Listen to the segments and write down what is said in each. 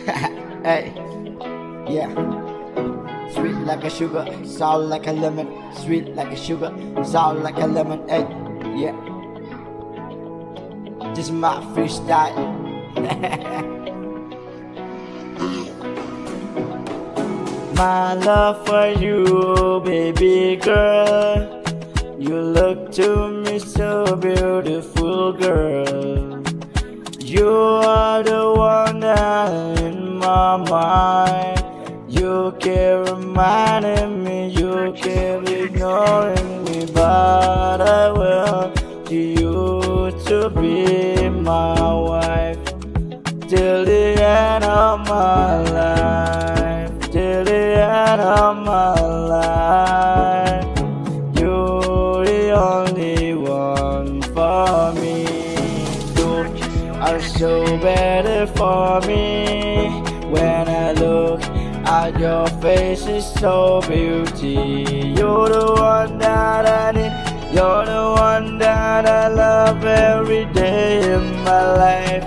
Hey, yeah. Sweet like a sugar, sour like a lemon. Sweet like a sugar, sour like a lemon. Hey, yeah. This is my freestyle. My love for you, baby girl. You look to me so beautiful, girl. You are the one that in my mind. You keep reminding me, you keep ignoring me, but I want you to be my wife till the end of my life, till the end of my life. You're the only one for me. You are so better for me. When I look at your face, it's so beauty. You're the one that I need. You're the one that I love every day in my life.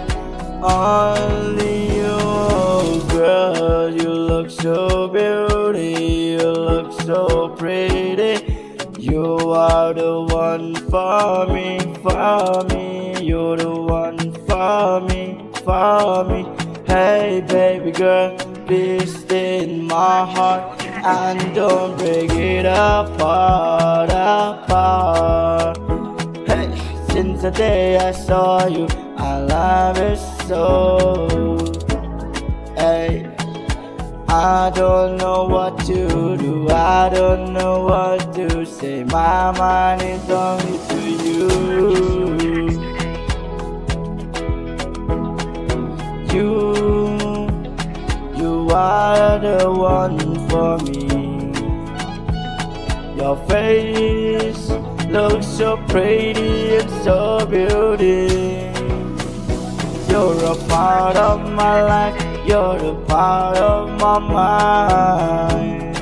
Only you, oh girl. You look so beauty. You look so pretty. You are the one for me, for me. You're the one for me, for me. Hey baby girl, please stay in my heart and don't break it apart, apart. Hey, since the day I saw you, I love it so. Hey, I don't know what to do, I don't know what to say. My mind is only to you. You are the one for me. Your face looks so pretty and so beautiful. You're a part of my life, you're a part of my mind.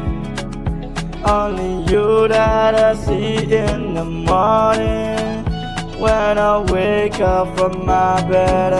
Only you that I see in the morning. When I wake up from my bed